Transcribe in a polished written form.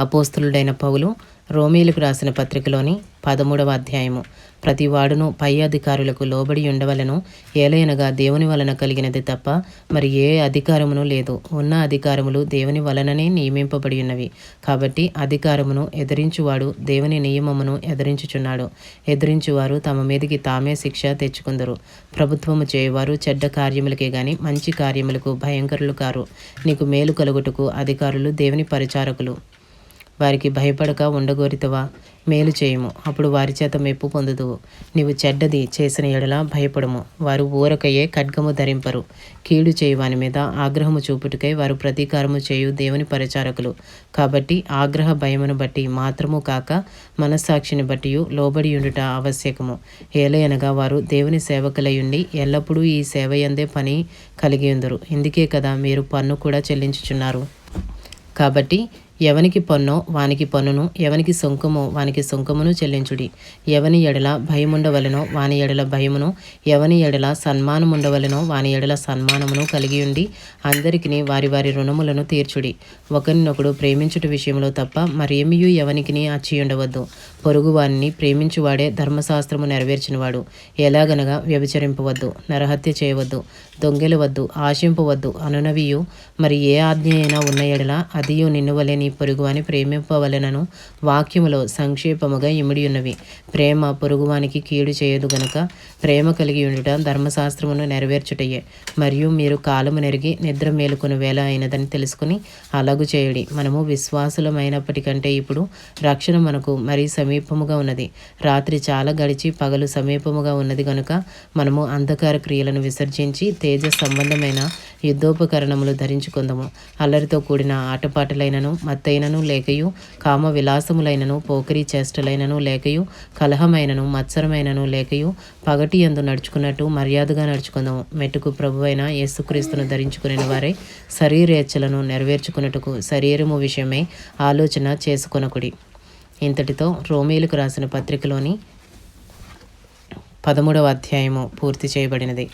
అపోస్తలుడైన పౌలు రోమీయులకు రాసిన పత్రికలోని 13వ అధ్యాయము. ప్రతి వాడును పై అధికారులకు లోబడి ఉండవలను, ఏలయనగా దేవుని వలన కలిగినది తప్ప మరి ఏ అధికారమును లేదు. ఉన్న అధికారములు దేవుని వలననే నియమింపబడి ఉన్నవి. కాబట్టి అధికారమును ఎదిరించువాడు దేవుని నియమమును ఎదిరించుచున్నాడు. ఎదిరించువారు తమ మీదికి తామే శిక్ష తెచ్చుకుందరు. ప్రభుత్వము చేయువారు చెడ్డ కార్యములకే గాని మంచి కార్యములకు భయంకరులు కారు. నీకు మేలు కలుగుటకు అధికారులు దేవుని పరిచారకులు. వారికి భయపడక ఉండగోరితవా? మేలు చేయుము, అప్పుడు వారి చేత మెప్పు పొందుదువు. నీవు చెడ్డది చేసిన ఎడల భయపడము. వారు ఊరకయే ఖడ్గము ధరింపరు. కీడు చేయు వాని మీద ఆగ్రహము చూపుటకై వారు ప్రతీకారము చేయు దేవుని పరిచారకులు. కాబట్టి ఆగ్రహ భయమును బట్టి మాత్రము కాక మనస్సాక్షిని బట్టి లోబడి ఉండుట ఆవశ్యకము. ఏలయనగా వారు దేవుని సేవకులయుండి ఎల్లప్పుడూ ఈ సేవయందే పని కలిగి ఉందరు. ఇందుకే కదా మీరు పన్ను కూడా చెల్లించుచున్నారు. కాబట్టి ఎవనికి పన్నో వానికి పన్నును, ఎవనికి సొంకమో వానికి సొంకమును చెల్లించుడి. ఎవని ఎడల భయముండవలెనో వాని ఎడల భయమును, ఎవని ఎడల సన్మానముండవలెనో వాని ఎడల సన్మానమును కలిగి ఉండి అందరికిని వారి వారి రుణములను తీర్చుడి. ఒకరినొకడు ప్రేమించుట విషయంలో తప్ప మరేమియూ ఎవనికిని అచ్చియుండవద్దు. పొరుగువానిని ప్రేమించువాడే ధర్మశాస్త్రము నెరవేర్చినవాడు. ఎలాగనగా వ్యభిచరింపవద్దు, నరహత్య చేయవద్దు, దొంగెలవద్దు, ఆశింపవద్దు అనునవియు మరి ఏ ఆజ్ఞ అయినా ఉన్న ఎడల అదియు నిన్ను వలె నీ పొరుగువాని ప్రేమింపవలెనను వాక్యములో సంక్షేపముగా ఇమిడి ఉన్నవి. ప్రేమ పొరుగువానికి కీడు చేయదు గనుక ప్రేమ కలిగి ఉండుట ధర్మశాస్త్రమును నెరవేర్చుటయే. మరియు మీరు కాలము నెరిగి నిద్ర మేలుకొని వేళ అయినదని తెలుసుకుని అలాగు చేయుడి. మనము విశ్వాసులమైనప్పటికంటే ఇప్పుడు రక్షణ మనకు మరీ సమీపముగా ఉన్నది. రాత్రి చాలా గడిచి పగలు సమీపముగా ఉన్నది గనుక మనము అంధకార క్రియలను విసర్జించి తేజ సంబంధమైన యుద్ధోపకరణములు ధరించుకుందాము. అల్లరితో కూడిన ఆటపాటలైనను మత్తైనను లేకయు, కామ విలాసములైనను పోకరి చేష్టలైనను లేకయు, కలహమైనను మత్సరమైనను లేకయు పగటి యందు నడుచుకున్నట్టు మర్యాదగా నడుచుకుందాము. మెట్టుకు ప్రభువైన యేసుక్రీస్తును ధరించుకునే వారే శరీరేచ్ఛలను నెరవేర్చుకున్నట్టుకు శరీరము విషయమై ఆలోచన చేసుకొనకుడి. ఇంతటితో రోమీయులకు రాసిన పత్రికలోని 13వ అధ్యాయము పూర్తి చేయబడినది.